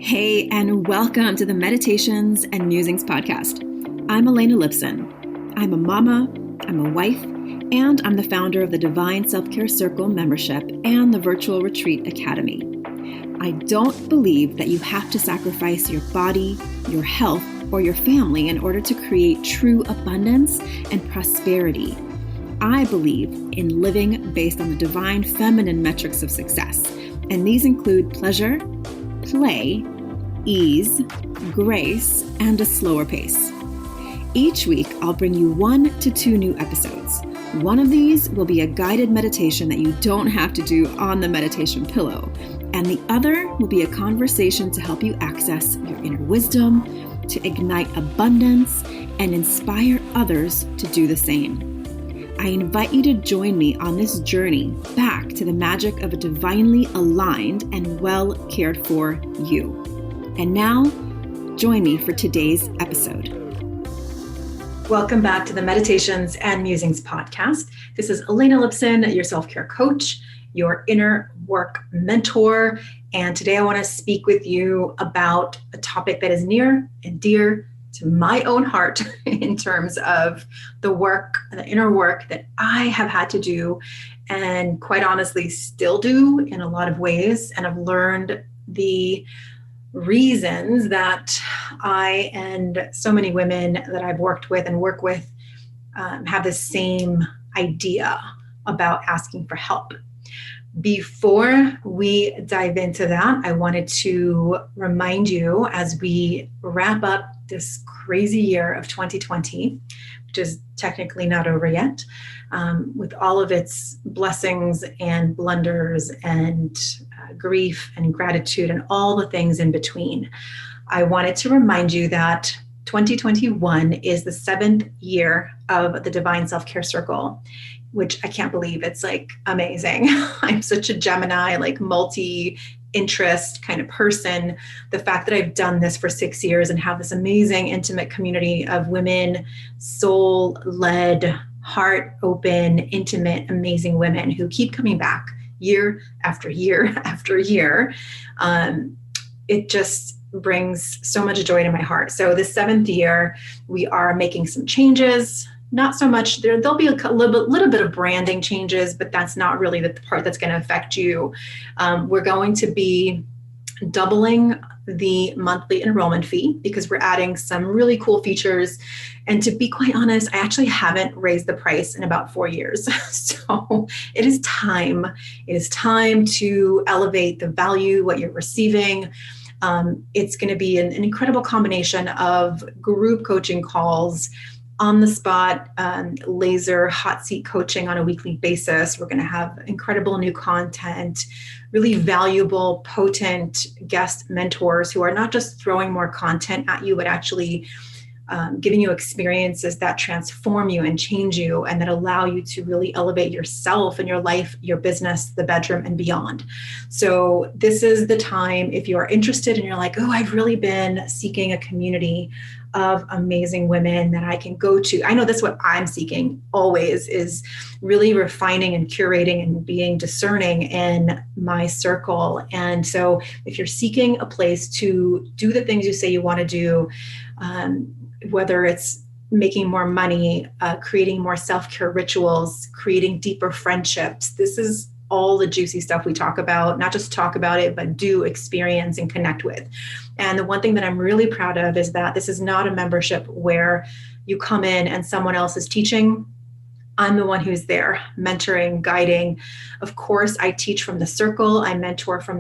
Hey, and welcome to the Meditations and Musings podcast. I'm Elena Lipson. I'm a mama, I'm a wife, and I'm the founder of the Divine Self-Care Circle membership and the Virtual Retreat Academy. I don't believe that you have to sacrifice your body, your health, or your family in order to create true abundance and prosperity. I believe in living based on the divine feminine metrics of success, and these include pleasure, play, ease, grace, and a slower pace. Each week, I'll bring you 1 to 2 new episodes. One of these will be a guided meditation that you don't have to do on the meditation pillow, and the other will be a conversation to help you access your inner wisdom, to ignite abundance, and inspire others to do the same. I invite you to join me on this journey back to the magic of a divinely aligned and well cared for you. And now, join me for today's episode. Welcome back to the Meditations and Musings podcast. This is Elena Lipson, your self-care coach, your inner work mentor. And today I want to speak with you about a topic that is near and dear to my own heart in terms of the work, the inner work that I have had to do and quite honestly still do in a lot of ways. And I've learned the reasons that I and so many women that I've worked with and work with have the same idea about asking for help. Before we dive into that, I wanted to remind you as we wrap up this crazy year of 2020, which is technically not over yet, with all of its blessings and blunders and grief and gratitude and all the things in between. I wanted to remind you that 2021 is the 7th year of the Divine Self-Care Circle, which I can't believe. It's like amazing. I'm such a Gemini, like multi-interest kind of person. The fact that I've done this for 6 years and have this amazing, intimate community of women, soul-led, heart-open, intimate, amazing women who keep coming back year after year after year. It just brings so much joy to my heart. So the 7th year, we are making some changes. Not so much, there'll be a little bit of branding changes, but that's not really the part that's going to affect you. We're going to be doubling the monthly enrollment fee because we're adding some really cool features. And to be quite honest, I actually haven't raised the price in about 4 years. So it is time. It is time to elevate the value, what you're receiving. It's going to be an incredible combination of group coaching calls, on the spot, laser hot seat coaching on a weekly basis. We're going to have incredible new content, really valuable, potent guest mentors who are not just throwing more content at you, but actually giving you experiences that transform you and change you and that allow you to really elevate yourself and your life, your business, the bedroom, and beyond. So this is the time if you are interested and you're like, oh, I've really been seeking a community of amazing women that I can go to. I know that's what I'm seeking always, is really refining and curating and being discerning in my circle. And so if you're seeking a place to do the things you say you want to do, whether it's making more money, creating more self-care rituals, creating deeper friendships, this is all the juicy stuff we talk about, not just talk about it, but do experience and connect with. And the one thing that I'm really proud of is that this is not a membership where you come in and someone else is teaching. I'm the one who's there, mentoring, guiding. Of course, I teach from the circle. I mentor from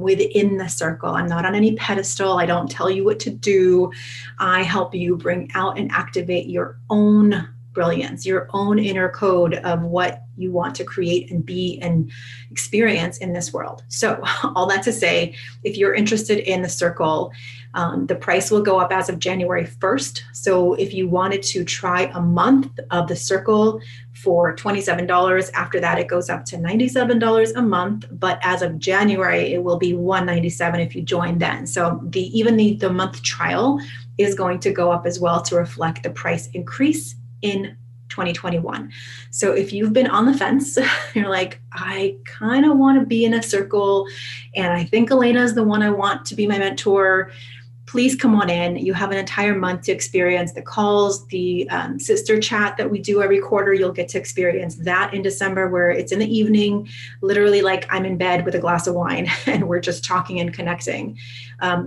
within the circle. I'm not on any pedestal. I don't tell you what to do. I help you bring out and activate your own brilliance, your own inner code of what you want to create and be and experience in this world. So all that to say, if you're interested in the circle, the price will go up as of January 1st. So if you wanted to try a month of the circle for $27, after that it goes up to $97 a month. But as of January, it will be $197 if you join then. So even the month trial is going to go up as well to reflect the price increase in 2021. So if you've been on the fence, you're like, I kind of want to be in a circle and I think Elena is the one I want to be my mentor, please come on in. You have an entire month to experience the calls, the sister chat that we do every quarter. You'll get to experience that in December, where it's in the evening, literally like I'm in bed with a glass of wine and we're just talking and connecting.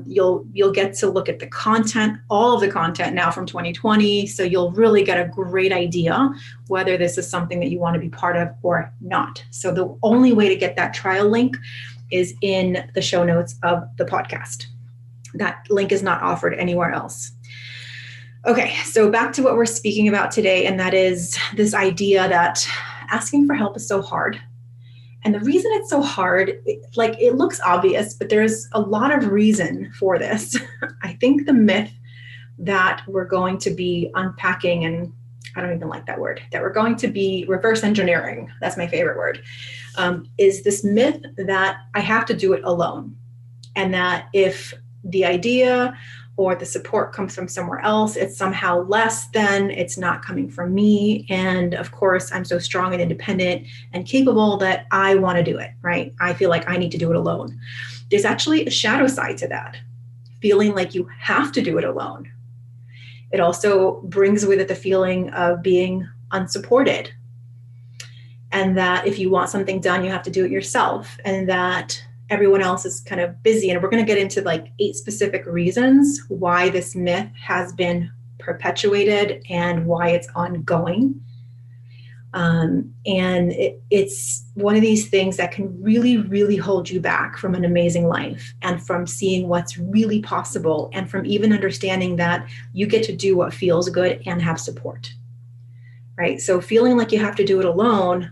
You'll get to look at the content, all of the content now from 2020. So you'll really get a great idea whether this is something that you want to be part of or not. So the only way to get that trial link is in the show notes of the podcast. That link is not offered anywhere else. Okay, so back to what we're speaking about today, and that is this idea that asking for help is so hard. And the reason it's so hard, it looks obvious, but there's a lot of reason for this. I think the myth that we're going to be unpacking, and I don't even like that word, that we're going to be reverse engineering, that's my favorite word, is this myth that I have to do it alone. And that if the idea or the support comes from somewhere else, it's somehow less than, it's not coming from me. And of course, I'm so strong and independent and capable that I want to do it, right? I feel like I need to do it alone. There's actually a shadow side to that, feeling like you have to do it alone. It also brings with it the feeling of being unsupported. And that if you want something done, you have to do it yourself. And that everyone else is kind of busy. And we're going to get into 8 specific reasons why this myth has been perpetuated and why it's ongoing. And it's one of these things that can really, really hold you back from an amazing life and from seeing what's really possible and from even understanding that you get to do what feels good and have support, right? So feeling like you have to do it alone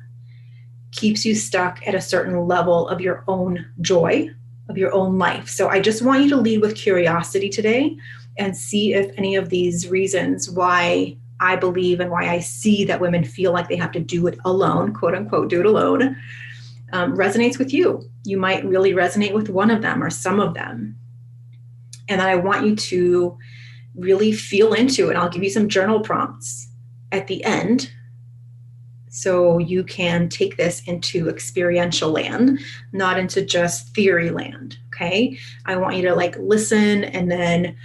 keeps you stuck at a certain level of your own joy, of your own life. So I just want you to lead with curiosity today and see if any of these reasons why I believe and why I see that women feel like they have to do it alone, quote unquote, do it alone, resonates with you. You might really resonate with one of them or some of them. And I want you to really feel into it. I'll give you some journal prompts at the end, so you can take this into experiential land, not into just theory land, okay? I want you to listen and then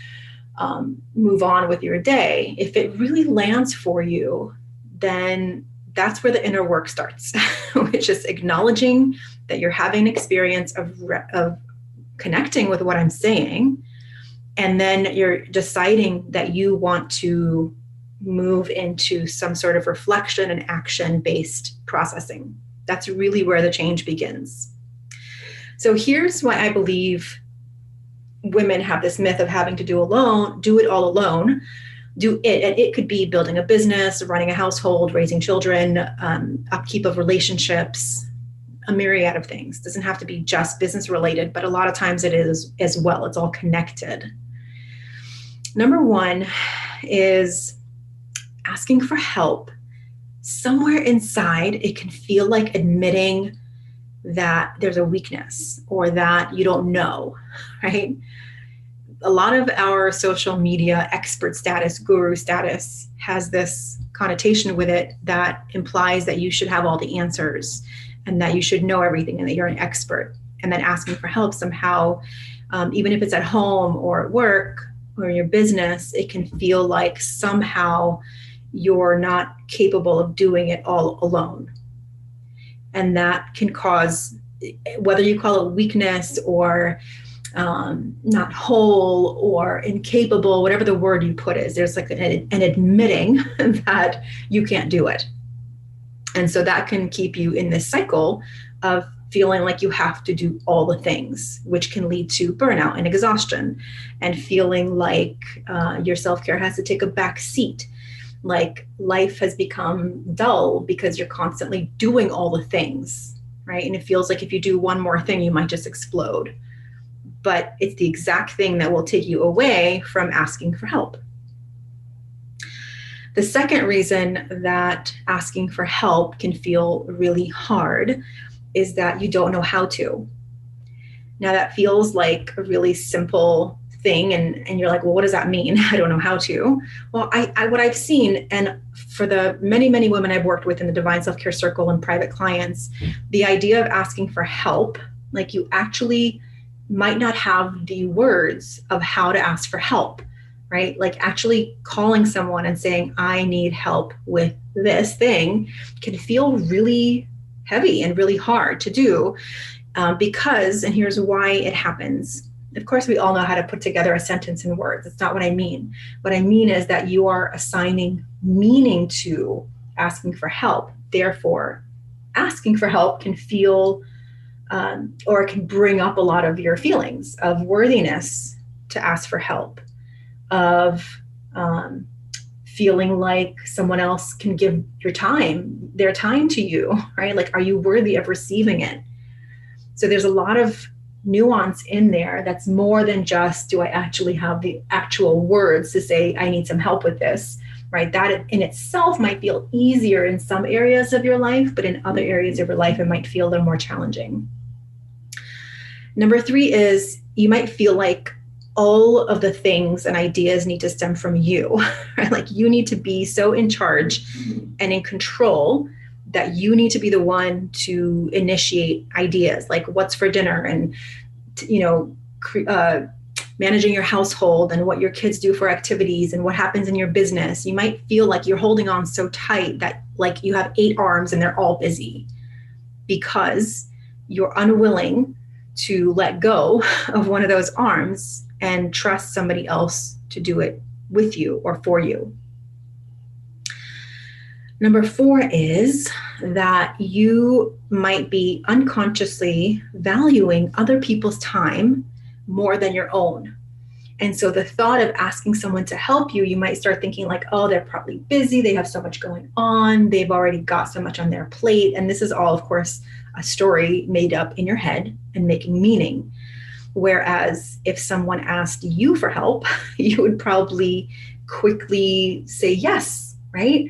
move on with your day. If it really lands for you, then that's where the inner work starts, which is acknowledging that you're having an experience of connecting with what I'm saying, and then you're deciding that you want to move into some sort of reflection and action-based processing. That's really where the change begins. So here's why I believe women have this myth of having to do it all alone. And it could be building a business, running a household, raising children, upkeep of relationships, a myriad of things. It doesn't have to be just business related, but a lot of times it is as well. It's all connected. Number one is asking for help. Somewhere inside, it can feel like admitting that there's a weakness or that you don't know, right? A lot of our social media expert status, guru status, has this connotation with it that implies that you should have all the answers and that you should know everything and that you're an expert. And then asking for help somehow, even if it's at home or at work or in your business, it can feel like somehow you're not capable of doing it all alone. And that can cause, whether you call it weakness or not whole or incapable, whatever the word you put is, there's an admitting that you can't do it. And so that can keep you in this cycle of feeling like you have to do all the things, which can lead to burnout and exhaustion, and feeling like your self-care has to take a back seat. Like life has become dull because you're constantly doing all the things, right? And it feels like if you do one more thing, you might just explode. But it's the exact thing that will take you away from asking for help. The second reason that asking for help can feel really hard is that you don't know how to. Now that feels like a really simple thing, and you're like, well, what does that mean? I don't know how to. Well, I what I've seen, and for the many, many women I've worked with in the Divine Self-Care Circle and private clients, the idea of asking for help, like you actually might not have the words of how to ask for help, right? Like actually calling someone and saying, I need help with this thing, can feel really heavy and really hard to do because, and here's why it happens. Of course, we all know how to put together a sentence in words. That's not what I mean. What I mean is that you are assigning meaning to asking for help. Therefore, asking for help can feel or it can bring up a lot of your feelings of worthiness to ask for help, of feeling like someone else can give their time to you, right? Like, are you worthy of receiving it? So there's a lot of nuance in there that's more than just, do I actually have the actual words to say, I need some help with this, right? That in itself might feel easier in some areas of your life, but in other areas of your life, it might feel a little more challenging. Number 3 is you might feel like all of the things and ideas need to stem from you, right? Like you need to be so in charge and in control that you need to be the one to initiate ideas, like what's for dinner and, managing your household and what your kids do for activities and what happens in your business. You might feel like you're holding on so tight that like you have 8 arms and they're all busy because you're unwilling to let go of one of those arms and trust somebody else to do it with you or for you. Number 4 is that you might be unconsciously valuing other people's time more than your own. And so the thought of asking someone to help you, you might start thinking like, oh, they're probably busy. They have so much going on. They've already got so much on their plate. And this is all, of course, a story made up in your head and making meaning. Whereas if someone asked you for help, you would probably quickly say yes, right?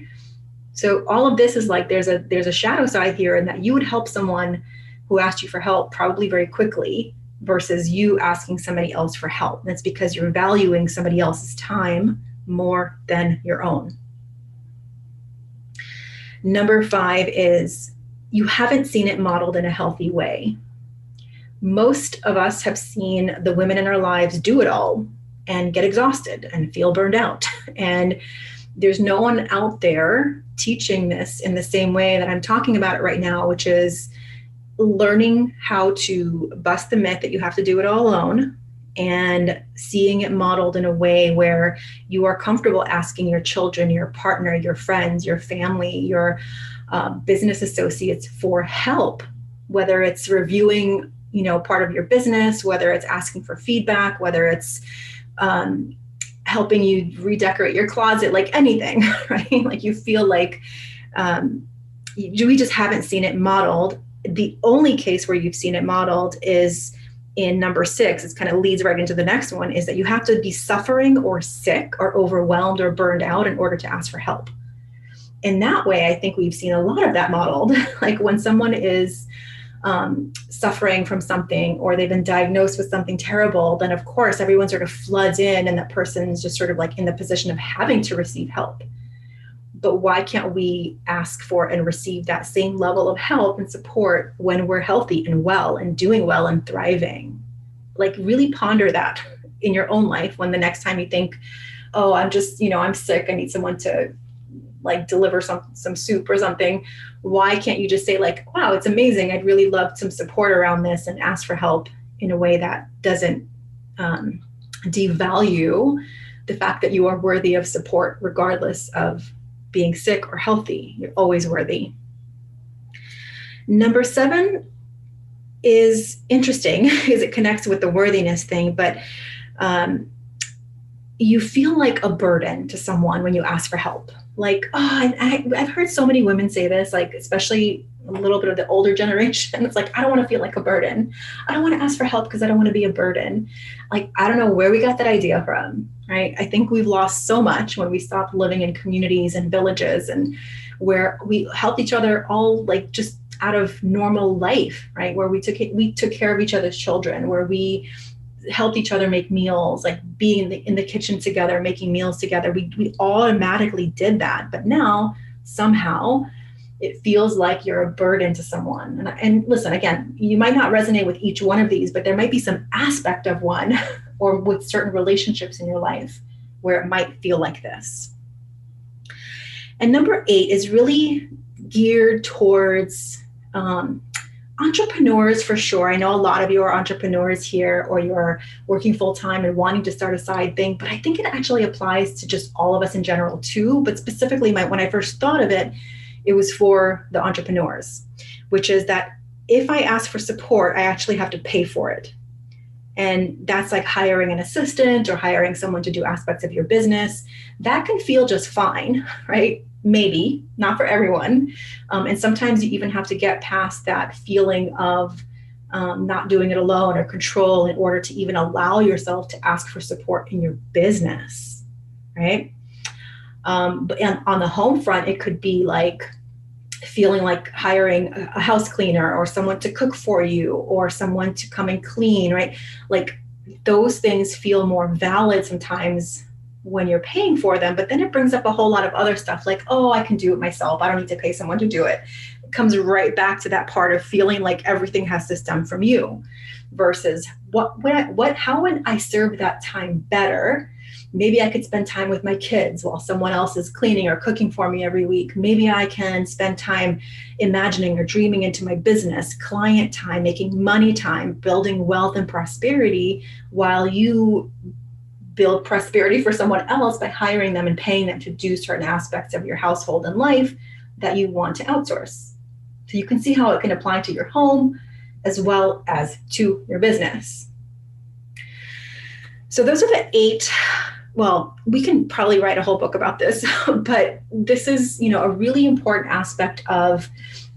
So all of this is like, there's a shadow side here, and that you would help someone who asked you for help probably very quickly versus you asking somebody else for help. That's because you're valuing somebody else's time more than your own. Number 5 is you haven't seen it modeled in a healthy way. Most of us have seen the women in our lives do it all and get exhausted and feel burned out. And there's no one out there teaching this in the same way that I'm talking about it right now, which is learning how to bust the myth that you have to do it all alone and seeing it modeled in a way where you are comfortable asking your children, your partner, your friends, your family, your business associates for help, whether it's reviewing, part of your business, whether it's asking for feedback, whether it's helping you redecorate your closet, like anything, right? Like you feel like we just haven't seen it modeled. The only case where you've seen it modeled is in number 6. It kind of leads right into the next one, is that you have to be suffering or sick or overwhelmed or burned out in order to ask for help. In that way, I think we've seen a lot of that modeled. Like when someone is suffering from something or they've been diagnosed with something terrible, then of course everyone sort of floods in and that person's just sort of like in the position of having to receive help. But why can't we ask for and receive that same level of help and support when we're healthy and well and doing well and thriving? Like really ponder that in your own life when the next time you think, oh, I'm just, I'm sick, I need someone to like deliver some soup or something. Why can't you just say like, wow, it's amazing, I'd really love some support around this, and ask for help in a way that doesn't devalue the fact that you are worthy of support regardless of being sick or healthy. You're always worthy. Number 7 is interesting because it connects with the worthiness thing, but you feel like a burden to someone when you ask for help. Like, oh, I've heard so many women say this, like, especially a little bit of the older generation. It's like, I don't want to feel like a burden. I don't want to ask for help because I don't want to be a burden. Like, I don't know where we got that idea from, right? I think we've lost so much when we stopped living in communities and villages and where we helped each other all like just out of normal life, right? Where we took care of each other's children, where we helped each other make meals, like being in the kitchen together, making meals together. We automatically did that. But now somehow it feels like you're a burden to someone. And listen, again, you might not resonate with each one of these, but there might be some aspect of one or with certain relationships in your life where it might feel like this. And number 8 is really geared towards entrepreneurs for sure. I know a lot of you are entrepreneurs here, or you're working full time and wanting to start a side thing, but I think it actually applies to just all of us in general too. But specifically, when I first thought of it, it was for the entrepreneurs, which is that if I ask for support, I actually have to pay for it. And that's like hiring an assistant or hiring someone to do aspects of your business. That can feel just fine, right? Maybe, not for everyone. And sometimes you even have to get past that feeling of not doing it alone or control in order to even allow yourself to ask for support in your business, right? But on the home front, it could be like feeling like hiring a house cleaner or someone to cook for you or someone to come and clean, right? Like those things feel more valid sometimes when you're paying for them, but then it brings up a whole lot of other stuff like, oh, I can do it myself. I don't need to pay someone to do it. It comes right back to that part of feeling like everything has to stem from you versus how would I serve that time better? Maybe I could spend time with my kids while someone else is cleaning or cooking for me every week. Maybe I can spend time imagining or dreaming into my business, client time, making money time, building wealth and prosperity while you build prosperity for someone else by hiring them and paying them to do certain aspects of your household and life that you want to outsource. So you can see how it can apply to your home as well as to your business. So those are the 8. Well, we can probably write a whole book about this, but this is, a really important aspect of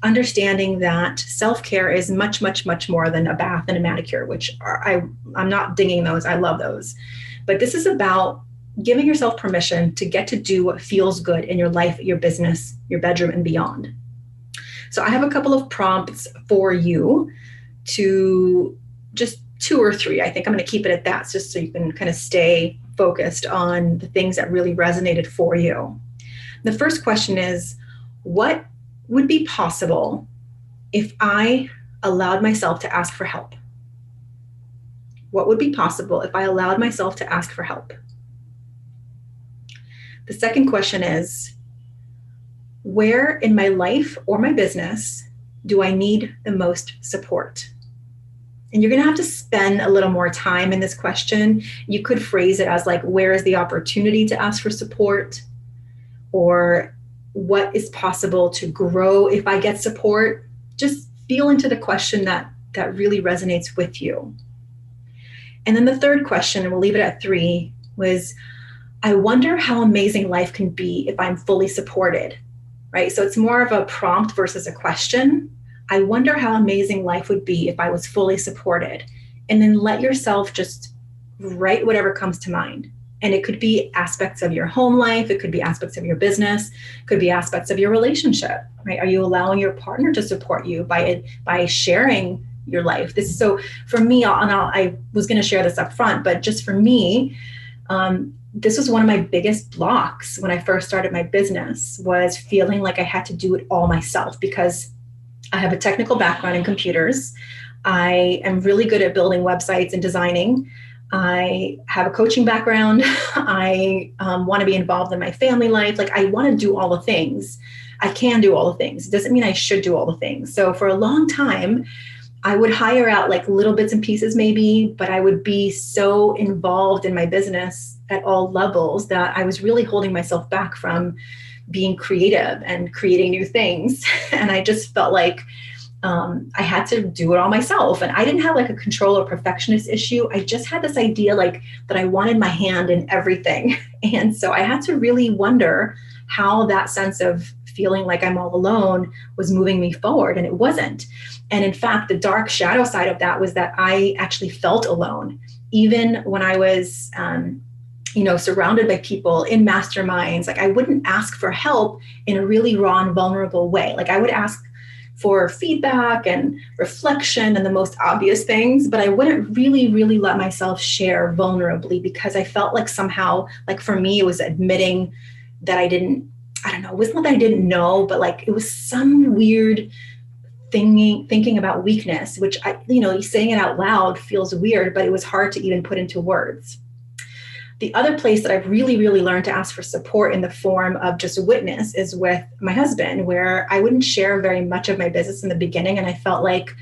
understanding that self-care is much, much, much more than a bath and a manicure, which I'm not dinging those. I love those. But this is about giving yourself permission to get to do what feels good in your life, your business, your bedroom, and beyond. So I have a couple of prompts for you to just 2 or 3. I think I'm going to keep it at that just so you can kind of stay focused on the things that really resonated for you. The first question is, what would be possible if I allowed myself to ask for help? What would be possible if I allowed myself to ask for help? The second question is, where in my life or my business do I need the most support? And you're going to have to spend a little more time in this question. You could phrase it as like, where is the opportunity to ask for support? Or what is possible to grow if I get support? Just feel into the question that really resonates with you. And then the third question, and we'll leave it at 3, was, I wonder how amazing life can be if I'm fully supported, right? So it's more of a prompt versus a question. I wonder how amazing life would be if I was fully supported. And then let yourself just write whatever comes to mind. And it could be aspects of your home life. It could be aspects of your business. It could be aspects of your relationship, right? Are you allowing your partner to support you by sharing your life? So for me, I was going to share this up front, but just for me, this was one of my biggest blocks when I first started my business, was feeling like I had to do it all myself, because I have a technical background in computers. I am really good at building websites and designing. I have a coaching background. I want to be involved in my family life. Like, I want to do all the things. I can do all the things. It doesn't mean I should do all the things. So for a long time, I would hire out like little bits and pieces maybe, but I would be so involved in my business at all levels that I was really holding myself back from being creative and creating new things. And I just felt like I had to do it all myself. And I didn't have like a control or perfectionist issue. I just had this idea like that I wanted my hand in everything. And so I had to really wonder how that sense of feeling like I'm all alone was moving me forward. And it wasn't. And in fact, the dark shadow side of that was that I actually felt alone, even when I was surrounded by people in masterminds. Like, I wouldn't ask for help in a really raw and vulnerable way. Like, I would ask for feedback and reflection and the most obvious things, but I wouldn't really let myself share vulnerably because I felt like somehow, like for me, it was admitting that it wasn't that I didn't know, but like it was some weird thinking about weakness, which saying it out loud feels weird, but it was hard to even put into words. The other place that I've really learned to ask for support in the form of just witness is with my husband, where I wouldn't share very much of my business in the beginning. And I felt like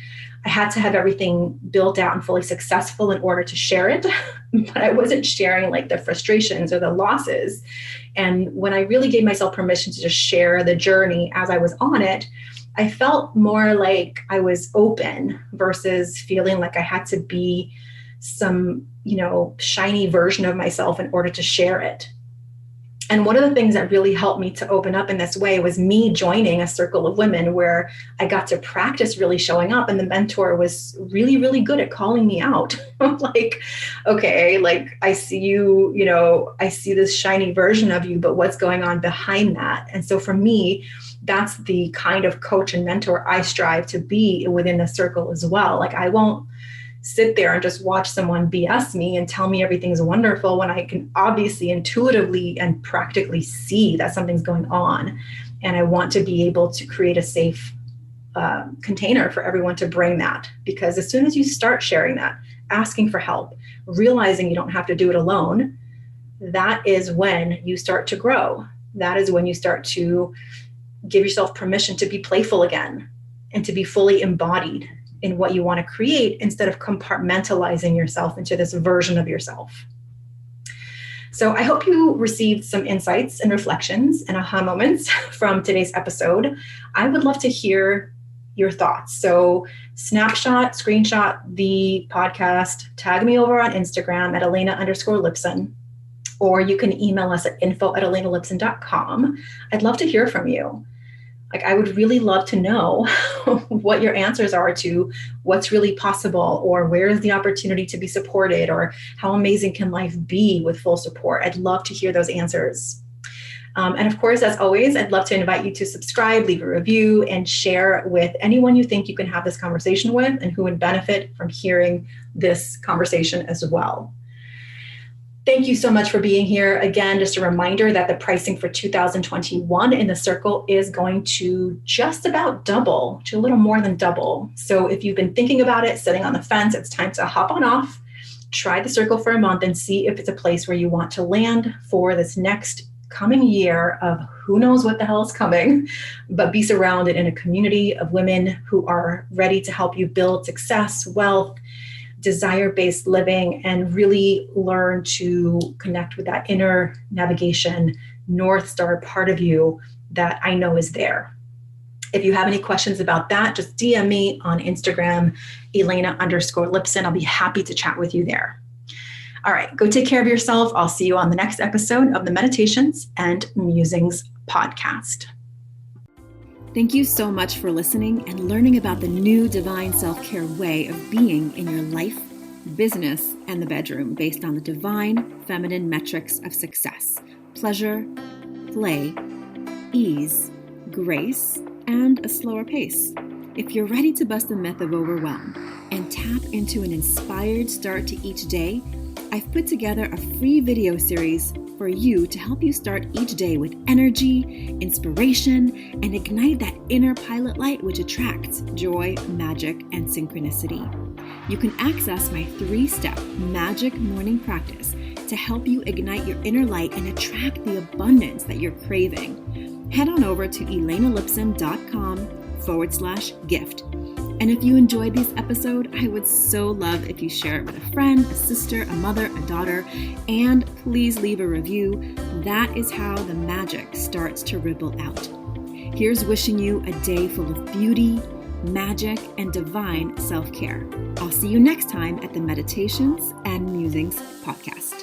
I had to have everything built out and fully successful in order to share it. But I wasn't sharing like the frustrations or the losses. And when I really gave myself permission to just share the journey as I was on it, I felt more like I was open versus feeling like I had to be some, shiny version of myself in order to share it. And one of the things that really helped me to open up in this way was me joining a circle of women where I got to practice really showing up. And the mentor was really good at calling me out. Like, okay, like I see you, I see this shiny version of you, but what's going on behind that? And so for me, that's the kind of coach and mentor I strive to be within the circle as well. Like I won't sit there and just watch someone BS me and tell me everything's wonderful when I can obviously intuitively and practically see that something's going on. And I want to be able to create a safe container for everyone to bring that. Because as soon as you start sharing that, asking for help, realizing you don't have to do it alone, that is when you start to grow. That is when you start to give yourself permission to be playful again and to be fully embodied in what you want to create instead of compartmentalizing yourself into this version of yourself. So I hope you received some insights and reflections and aha moments from today's episode. I would love to hear your thoughts. So screenshot the podcast, tag me over on Instagram at Elena_Lipson, or you can email us at info@elenalipson.com. I'd love to hear from you. Like, I would really love to know what your answers are to what's really possible, or where is the opportunity to be supported, or how amazing can life be with full support. I'd love to hear those answers. And of course, as always, I'd love to invite you to subscribe, leave a review, and share with anyone you think you can have this conversation with and who would benefit from hearing this conversation as well. Thank you so much for being here. Again, just a reminder that the pricing for 2021 in the circle is going to just about double, to a little more than double. So if you've been thinking about it, sitting on the fence, it's time to hop on off, try the circle for a month and see if it's a place where you want to land for this next coming year of who knows what the hell is coming, but be surrounded in a community of women who are ready to help you build success, wealth, desire-based living, and really learn to connect with that inner navigation, North Star part of you that I know is there. If you have any questions about that, just DM me on Instagram, Elena_Lipson. I'll be happy to chat with you there. All right, go take care of yourself. I'll see you on the next episode of the Meditations and Musings podcast. Thank you so much for listening and learning about the new divine self-care way of being in your life, business, and the bedroom based on the divine feminine metrics of success: pleasure, play, ease, grace, and a slower pace. If you're ready to bust the myth of overwhelm and tap into an inspired start to each day, I've put together a free video series for you to help you start each day with energy, inspiration, and ignite that inner pilot light which attracts joy, magic, and synchronicity. You can access my 3-step magic morning practice to help you ignite your inner light and attract the abundance that you're craving. Head on over to elenalipson.com/gift. And if you enjoyed this episode, I would so love if you share it with a friend, a sister, a mother, a daughter, and please leave a review. That is how the magic starts to ripple out. Here's wishing you a day full of beauty, magic, and divine self-care. I'll see you next time at the Meditations and Musings podcast.